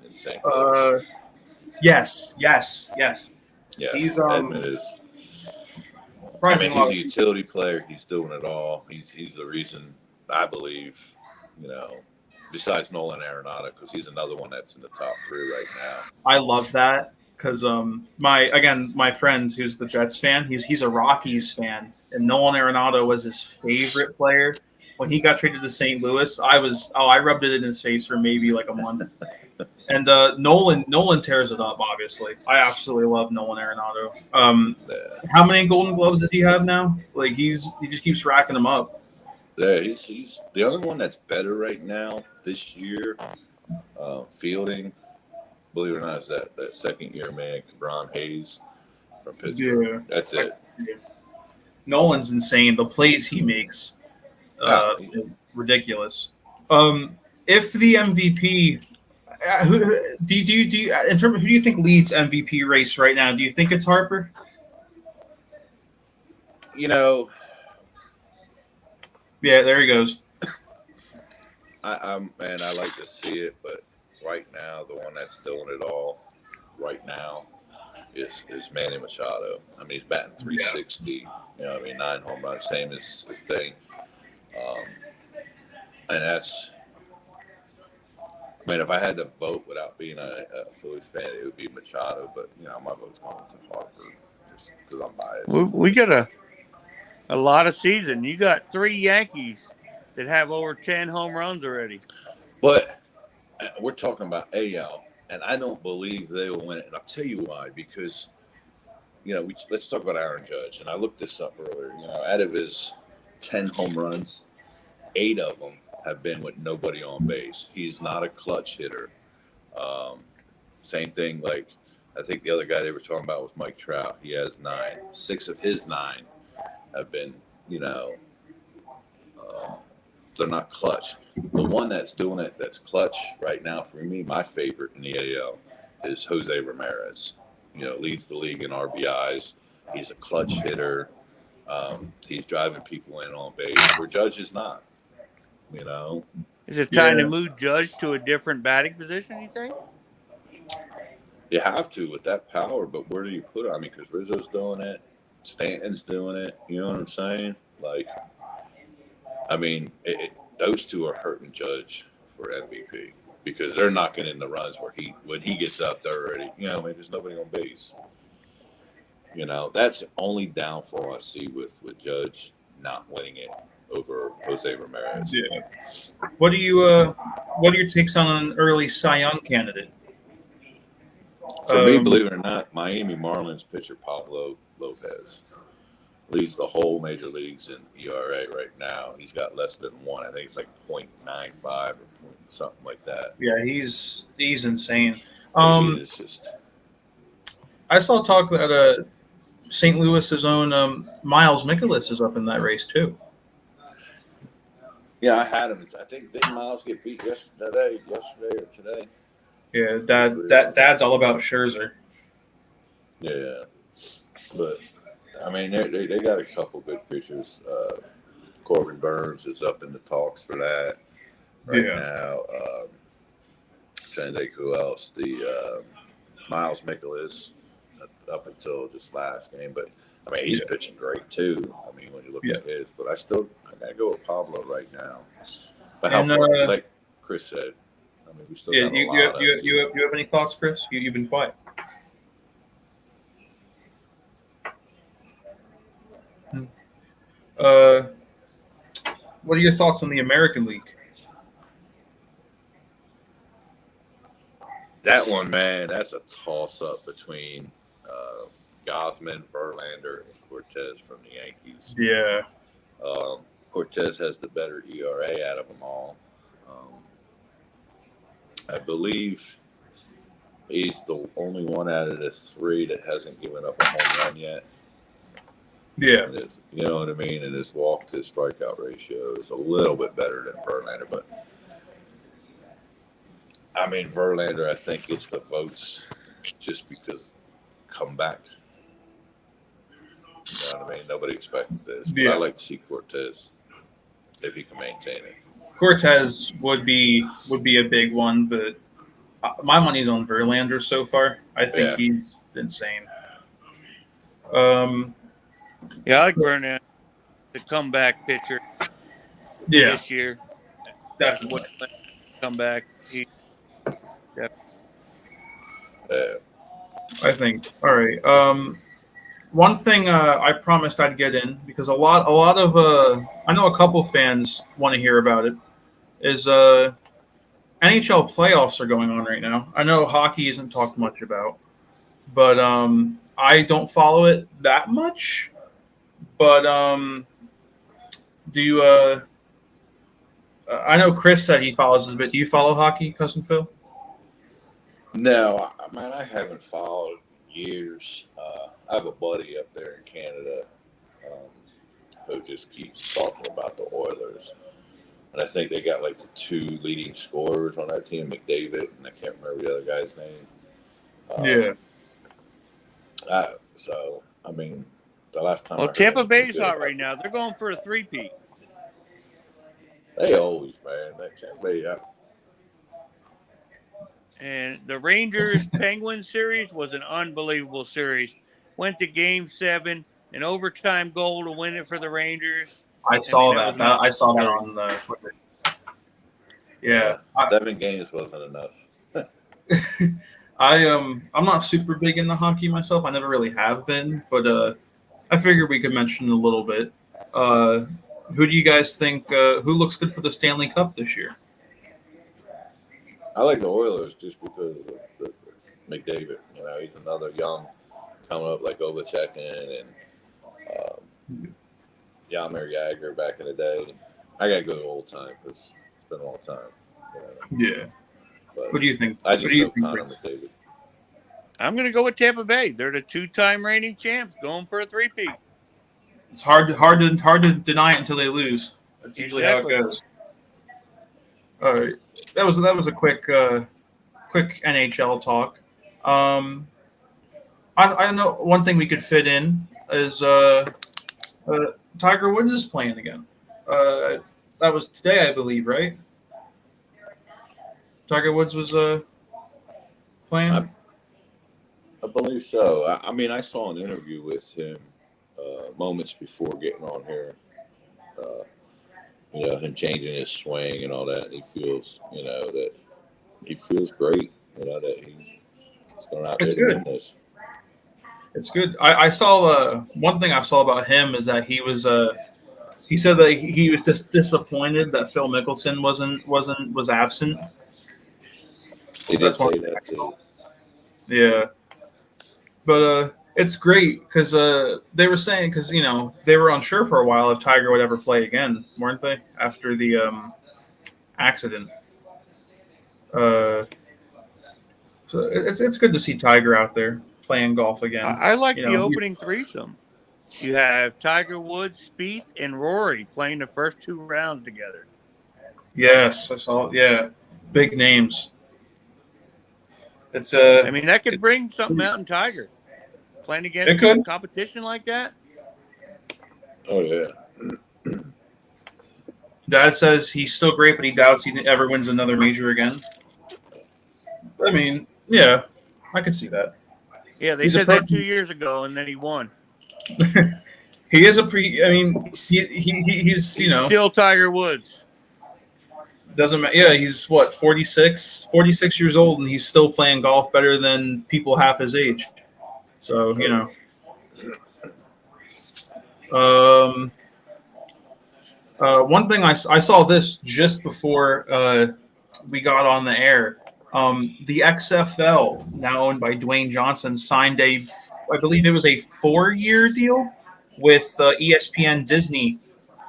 in St. Louis. Yes. Yes, He's Edmund is. I mean, he's a utility player. He's doing it all. He's the reason, I believe, besides Nolan Arenado, because he's another one that's in the top 3 right now. I love that because my friend who's the Jets fan, he's a Rockies fan, and Nolan Arenado was his favorite player. When he got traded to St. Louis, I rubbed it in his face for maybe like a month. And Nolan tears it up. Obviously, I absolutely love Nolan Arenado. How many Golden Gloves does he have now? Like he just keeps racking them up. Yeah, he's the only one that's better right now this year. Fielding, believe it or not, is that second year man, Cabron Hayes from Pittsburgh. Yeah. That's it. Yeah. Nolan's insane. The plays he makes, ridiculous. If the MVP. Who do you in terms of who do you think leads MVP race right now? Do you think it's Harper? Yeah, there he goes. I like to see it, but right now the one that's doing it all right now is Manny Machado. I mean, he's batting 360. Yeah. 9 home runs, same as his thing. And that's. I mean, if I had to vote without being a Phillies fan, it would be Machado. But my vote's going to Harper just because I'm biased. We got a lot of season. You got 3 Yankees that have over 10 home runs already. But we're talking about AL, and I don't believe they will win it. And I'll tell you why. Because let's talk about Aaron Judge. And I looked this up earlier. Out of his 10 home runs, 8 of them have been with nobody on base. He's not a clutch hitter. Same thing, like I think the other guy they were talking about was Mike Trout. He has 9. 6 of his 9 have been, they're not clutch. The one that's doing it, that's clutch right now for me, my favorite in the AL is Jose Ramirez. Leads the league in RBIs. He's a clutch hitter. He's driving people in on base where Judge is not. Is it time to move Judge to a different batting position, you think? You have to with that power, but where do you put it? I mean, because Rizzo's doing it, Stanton's doing it. You know what I'm saying? Like, I mean, those two are hurting Judge for MVP because they're knocking in the runs where when he gets up, they're already, there's nobody on base. That's the only downfall I see with Judge not winning it over Jose Ramirez. Yeah. What are your takes on an early Cy Young candidate? For me, believe it or not, Miami Marlins pitcher Pablo Lopez leads the whole major leagues in ERA right now. He's got less than 1. I think it's like 0.95 or something like that. Yeah, he's insane. He is just. I saw talk that St. Louis's own Miles Mikolas is up in that race too. Yeah, I had him. I think did Miles get beat yesterday or today? Yeah, Dad's all about Scherzer. Yeah, but I mean they got a couple good pitchers. Corbin Burns is up in the talks for that right now. Trying to think who else. Miles Mikolas up until this last game, but I mean he's pitching great too. I mean when you look at his, but I gotta go with Pablo right now. But how far, like Chris said, I mean we still got a lot. You have any thoughts, Chris? You've been quiet. What are your thoughts on the American League? That one, man, that's a toss-up between Gausman, Verlander, and Cortez from the Yankees. Yeah. Cortez has the better ERA out of them all. I believe he's the only one out of the three that hasn't given up a home run yet. Yeah. You know what I mean? And his walk to strikeout ratio is a little bit better than Verlander. But, I mean, Verlander, I think, gets the votes just because comeback. You know what I mean? Nobody expected this. But I like to see Cortez if he can maintain it. Cortez would be a big one, but my money's on Verlander so far. I think he's insane. Yeah, I like Verlander, the comeback pitcher. This year, definitely come back. I think. All right. One thing I promised I'd get in because a lot of I know a couple fans want to hear about it. Is NHL playoffs are going on right now. I know hockey isn't talked much about, but I don't follow it that much. But do you? I know Chris said he follows it, but do you follow hockey, Cousin Phil? No, man, I haven't followed years. I have a buddy up there in Canada who just keeps talking about the Oilers. And I think they got like the two leading scorers on that team, McDavid, and I can't remember the other guy's name. So, I mean, the last time. Well, Tampa Bay's hot right now. They're going for a three-peat. They always, man. That Tampa Bay, And the Rangers-Penguins series was an unbelievable series. Went to Game 7, an overtime goal to win it for the Rangers. I saw that. I saw that on Twitter. Yeah. 7 games wasn't enough. I'm not super big into hockey myself. I never really have been, but I figured we could mention a little bit. Who do you guys think? Who looks good for the Stanley Cup this year? I like the Oilers just because of the McDavid. You know, he's another young coming up like Ovechkin and Jaromir Jagr back in the day. I got to go to old time because it's been a long time. You know? Yeah. But what do you think? I just know Connor McDavid. I'm going to go with Tampa Bay. They're the 2-time reigning champs going for a three-peat. It's hard to deny it until they lose. That's usually how it goes. All right, that was a quick NHL talk. I know one thing we could fit in is Tiger Woods is playing again. That was today, I believe, right? Tiger Woods was playing. I believe so. I mean, I saw an interview with him moments before getting on here. You know, him changing his swing and all that. And he feels, that he feels great. You know, that he's going out there to win this. It's good. I saw one thing I saw about him is that he was he said that he was just disappointed that Phil Mickelson was absent. He did say that too. Yeah, but it's great because they were saying they were unsure for a while if Tiger would ever play again, weren't they? After the accident. So it's good to see Tiger out there playing golf again. I like the opening threesome. You have Tiger Woods, Spieth, and Rory playing the first 2 rounds together. Yes, I saw. Yeah, big names. It's I mean, that could bring something out in Tiger. Playing against competition like that. Oh yeah. Dad says he's still great, but he doubts he ever wins another major again. I mean, yeah, I can see that. Yeah, they He's a said that person. 2 years ago, and then he won. He is a pre. I mean, he's He's still Tiger Woods. doesn't matter. Yeah, he's what 46 years old, and he's still playing golf better than people half his age. So Um, one thing I saw this just before we got on the air. The XFL, now owned by Dwayne Johnson, signed I believe it was a 4-year deal with ESPN Disney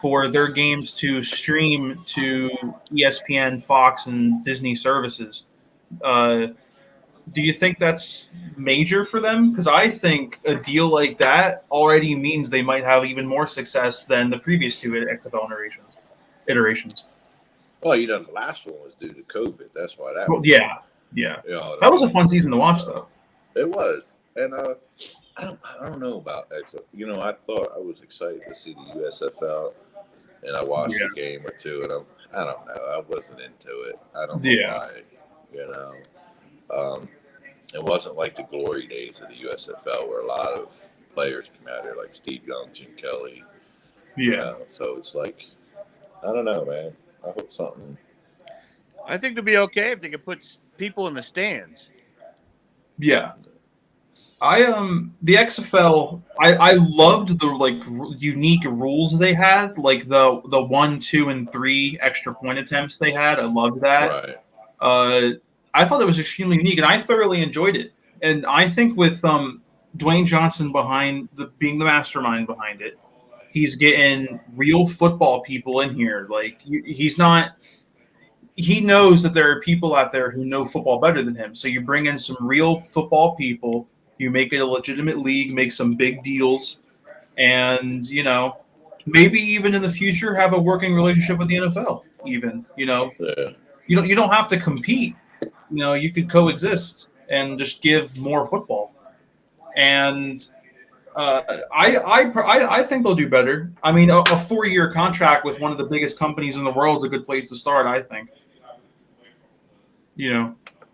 for their games to stream to ESPN, Fox, and Disney services. Uh, do you think that's major for them? Because I think a deal like that already means they might have even more success than the previous two XFL iterations. Well, the last one was due to COVID. That's why that. Well, was. yeah. That was a fun season to watch, though. It was, and I don't know about XFL. I thought I was excited to see the USFL, and I watched a game or two, and I don't know. I wasn't into it. I don't know why. It wasn't like the glory days of the USFL where a lot of players come out here, like Steve Young, Jim Kelly. So it's like, I don't know, man. I hope something. I think it'll be okay if they can put people in the stands. Yeah. The XFL, I loved the unique rules they had, like the 1, 2, and 3 extra point attempts they had. I loved that. Right. I thought it was extremely unique, and I thoroughly enjoyed it. And I think with Dwayne Johnson being the mastermind behind it, he's getting real football people in here. Like he's not. He knows that there are people out there who know football better than him. So you bring in some real football people. You make it a legitimate league, make some big deals, and maybe even in the future have a working relationship with the NFL. Even you don't have to compete. You could coexist and just give more football. And I think they'll do better. I mean, a 4-year contract with one of the biggest companies in the world is a good place to start. I think.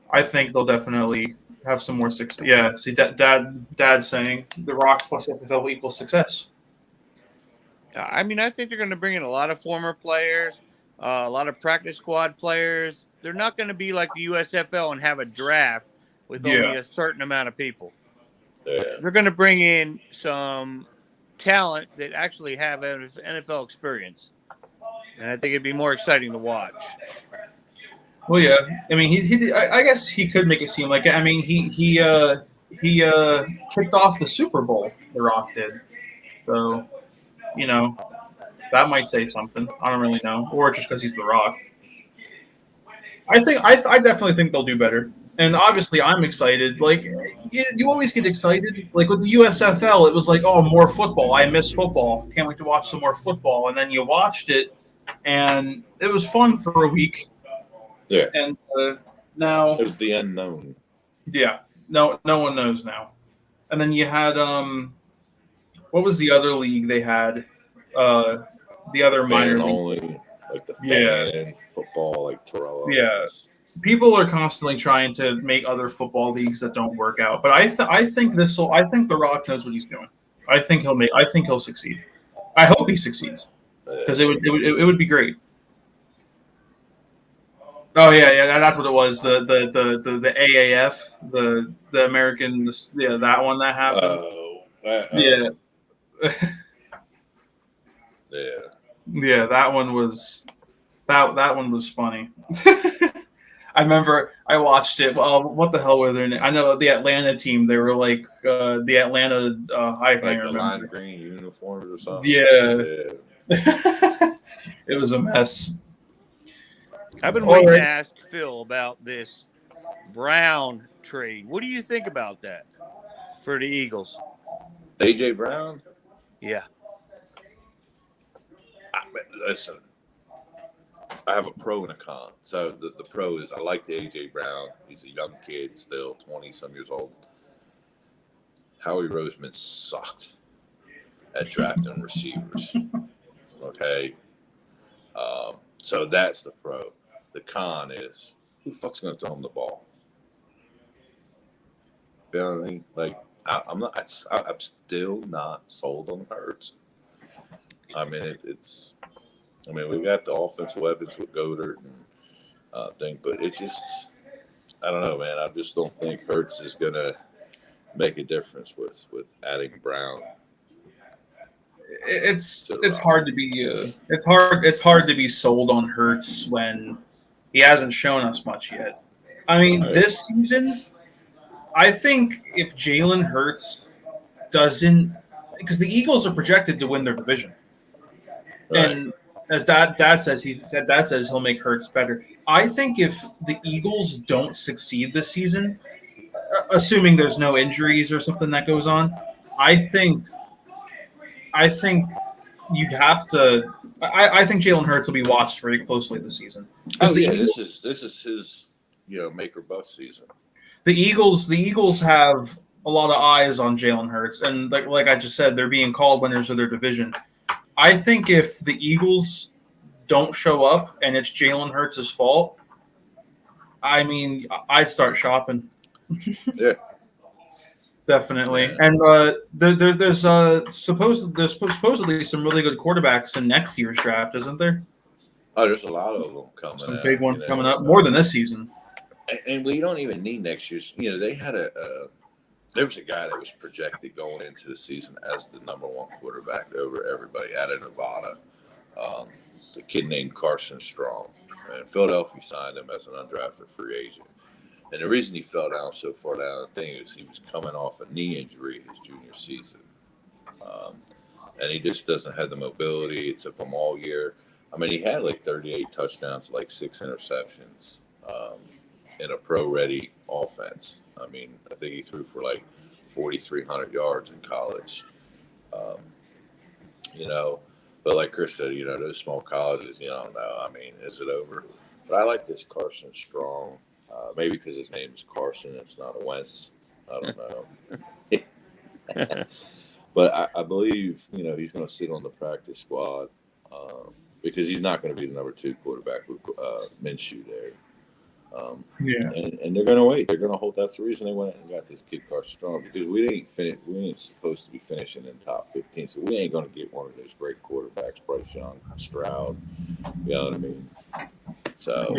I think they'll definitely have some more success. Yeah, see, Dad saying The Rock plus XFL equals success. I mean, I think they're going to bring in a lot of former players, a lot of practice squad players. They're not going to be like the USFL and have a draft with only a certain amount of people. Yeah. They're going to bring in some talent that actually have NFL experience, and I think it'd be more exciting to watch. Well, yeah. I mean, I guess he could make it seem like it. I mean, he kicked off the Super Bowl. The Rock did, so that might say something. I don't really know, or just because he's The Rock. I definitely think they'll do better, and obviously I'm excited. Like you always get excited. Like with the USFL, it was like, oh, more football. I miss football. Can't wait to watch some more football. And then you watched it, and it was fun for a week. Yeah. And now it was the unknown. Yeah. No one knows now. And then you had what was the other league they had? The other minor league. Only, like the fan football, like Toronto. Yeah. People are constantly trying to make other football leagues that don't work out, but I think The Rock knows what he's doing. I think he'll succeed. I hope he succeeds because it would be great. Oh yeah, that's what it was. The AAF, the American, that one that happened. Yeah. Yeah, that one was funny. I remember I watched it. Well, what the hell were their names? I know the Atlanta team. They were like the Atlanta I can't remember. Lime green uniforms or something. Yeah. It was a mess. I've been waiting to ask Phil about this Brown trade. What do you think about that for the Eagles? AJ Brown? Yeah. Listen, I have a pro and a con. So the pro is I like the AJ Brown. He's a young kid still, 20-some years old. Howie Roseman sucked at drafting receivers. Okay? So that's the pro. The con is, who the fuck's going to throw him the ball? You know what I mean? Like I'm not. I'm still not sold on Hurts. I mean, it's. I mean, we got the offensive weapons with Goddard and thing, but it's just. I don't know, man. I just don't think Hurts is gonna make a difference with adding Brown. It's hard to be it's hard to be sold on Hurts when he hasn't shown us much yet. I mean, this season, I think if Jalen Hurts doesn't, because the Eagles are projected to win their division, and as Dad says, he'll make Hurts better. I think if the Eagles don't succeed this season, assuming there's no injuries or something that goes on, I think you'd have to. I think Jalen Hurts will be watched very closely this season. Oh yeah, this is his make or bust season. The Eagles have a lot of eyes on Jalen Hurts, and like I just said, they're being called winners of their division. I think if the Eagles don't show up and it's Jalen Hurts' fault, I mean, I'd start shopping. Yeah. Definitely, yeah. And there's supposedly some really good quarterbacks in next year's draft, isn't there? Oh, there's a lot of them coming. Some big ones coming up, more than this season. And we don't even need next year's. They had there was a guy that was projected going into the season as the number one quarterback over everybody out of Nevada. The kid named Carson Strong, and Philadelphia signed him as an undrafted free agent. And the reason he fell down so far down the thing is he was coming off a knee injury his junior season. And he just doesn't have the mobility. It took him all year. I mean, he had like 38 touchdowns, like 6 interceptions in a pro-ready offense. I mean, I think he threw for like 4,300 yards in college. But like Chris said, those small colleges, you don't know. I mean, is it over? But I like this Carson Strong. Maybe because his name is Carson, it's not a Wentz. I don't know. But I believe, he's going to sit on the practice squad because he's not going to be the number 2 quarterback with Minshew there. And they're going to wait. They're going to hold. That's the reason they went and got this kid Carson Strong, because we ain't supposed to be finishing in top 15. So we ain't going to get one of those great quarterbacks, Bryce Young, Stroud. You know what I mean? So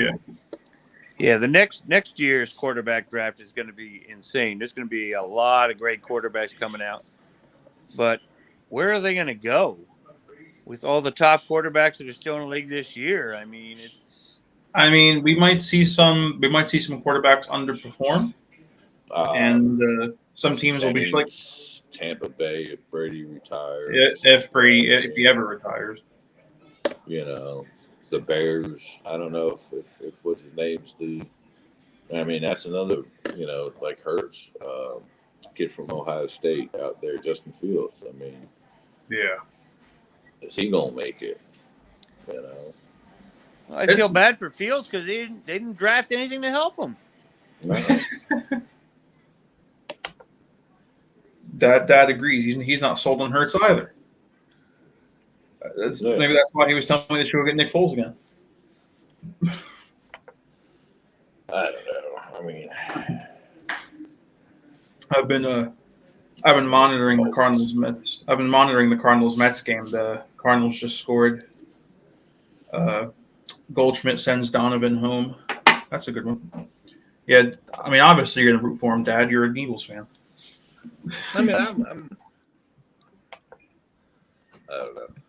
yeah, the next year's quarterback draft is going to be insane. There's going to be a lot of great quarterbacks coming out. But where are they going to go with all the top quarterbacks that are still in the league this year? I mean, we might see some quarterbacks underperform, and some teams will be like Tampa Bay if Brady retires. If he ever retires, the Bears. I don't know if what's his name's that's another like Hurts, kid from Ohio State out there, Justin Fields. I mean, is he gonna make it? I feel bad for Fields because they didn't draft anything to help him. Dad agrees. He's not sold on Hurts either. Maybe that's why he was telling me that she would get Nick Foles again. I don't know. I mean, I've been monitoring the Cardinals Mets. I've been monitoring the Cardinals Mets game. The Cardinals just scored. Goldschmidt sends Donovan home. That's a good one. Yeah, I mean, obviously you're gonna root for him, Dad. You're an Eagles fan. I mean, I don't know.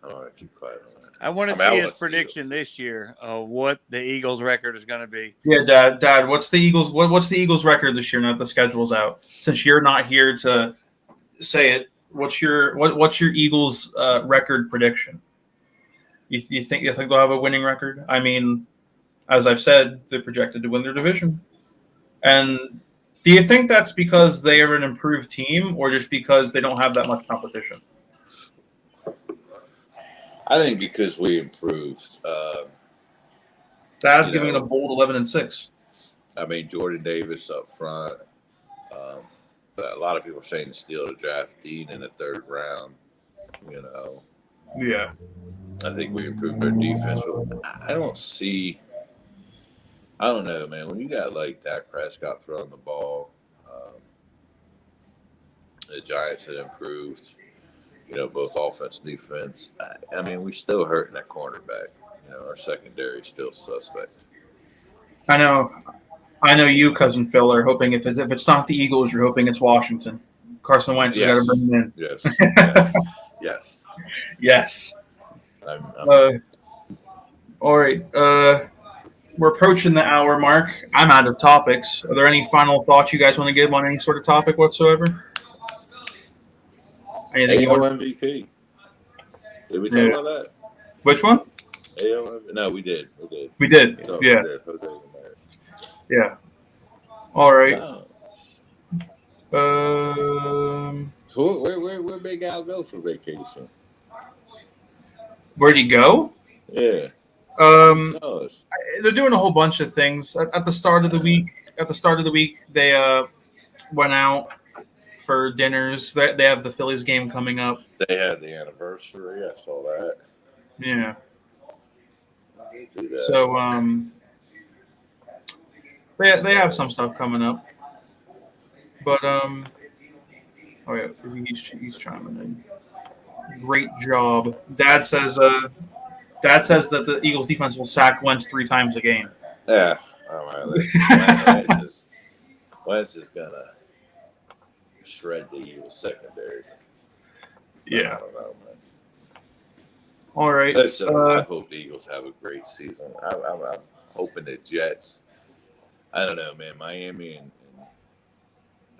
I don't want to keep quiet on that. I want to see his prediction this year of what the Eagles' record is going to be. Yeah, Dad. What's the Eagles' record this year? Now that the schedule's out, since you're not here to say it, what's your Eagles' record prediction? You think they'll have a winning record? I mean, as I've said, they're projected to win their division. And do you think that's because they are an improved team, or just because they don't have that much competition? I think because we improved. Dad's giving it a bold 11-6. I mean, Jordan Davis up front. But a lot of people are saying to steal the draft Dean in the 3rd round. Yeah. I think we improved their defense. I don't know, man. When you got like Dak Prescott throwing the ball, The Giants had improved, both offense, defense. I mean, we still hurting that cornerback. Our secondary is still suspect. I know you, cousin Phil, are hoping if it's not the Eagles, you're hoping it's Washington. Carson Wentz has got to bring him in. Yes. Yes. I'm all right. We're approaching the hour mark. I'm out of topics. Are there any final thoughts you guys want to give on any sort of topic whatsoever? Anything you want? MVP. Did we talk about that? Which one? No, we did. We did. So Yeah. we did. Jose Ramirez. Yeah. All right. So where Big Al go for vacation? Where'd he go? Yeah. They're doing a whole bunch of things. At the start of the week, they went out for dinners. They have the Phillies game coming up. They had the anniversary. I saw that. Yeah. So they have some stuff coming up. But oh yeah, he's chiming in. Great job. Dad says that the Eagles defense will sack Wentz 3 times a game. Yeah. All right. Wentz is gonna shred the Eagles secondary. Yeah. I don't know, man. All right. Listen, I hope the Eagles have a great season. I'm hoping the Jets. I don't know, man. Miami and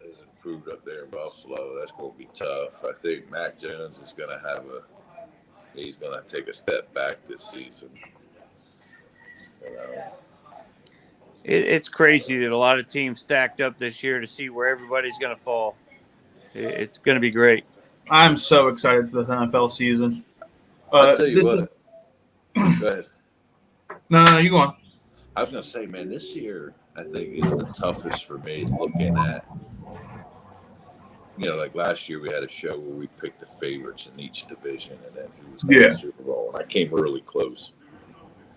has improved up there in Buffalo. That's going to be tough. I think Mac Jones is going to he's going to take a step back this season. It's crazy that a lot of teams stacked up this year to see where everybody's going to fall. It's going to be great. I'm so excited for the NFL season. I'll tell you what. Go ahead. No, you go on. I was going to say, man, this year I think is the toughest for me looking at. Like last year we had a show where we picked the favorites in each division and then who was going to the Super Bowl. And I came really close.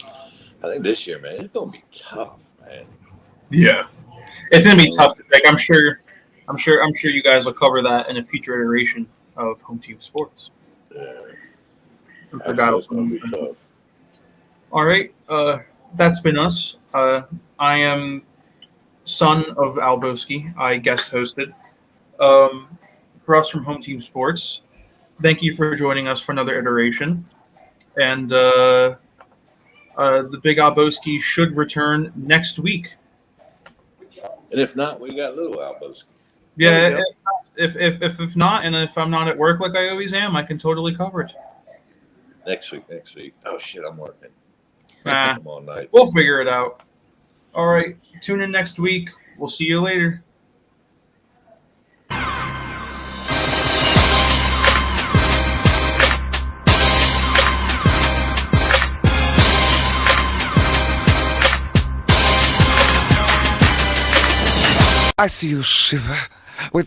I think this year, man, it's going to be tough, man. Yeah. It's going to be tough to pick. I'm sure you guys will cover that in a future iteration of Home Team Sports. Yeah. It's going to be tough. All right. That's been us. I am son of Albowski. I guest hosted. For us from Home Team Sports, thank you for joining us for another iteration. And the Big Albowski should return next week. And if not, we got little Albowski. Yeah, if not, and if I'm not at work like I always am, I can totally cover it. Next week. Oh, shit, I'm working. Nah, I'm all night. We'll figure it out. All right, tune in next week. We'll see you later. I see you shiver with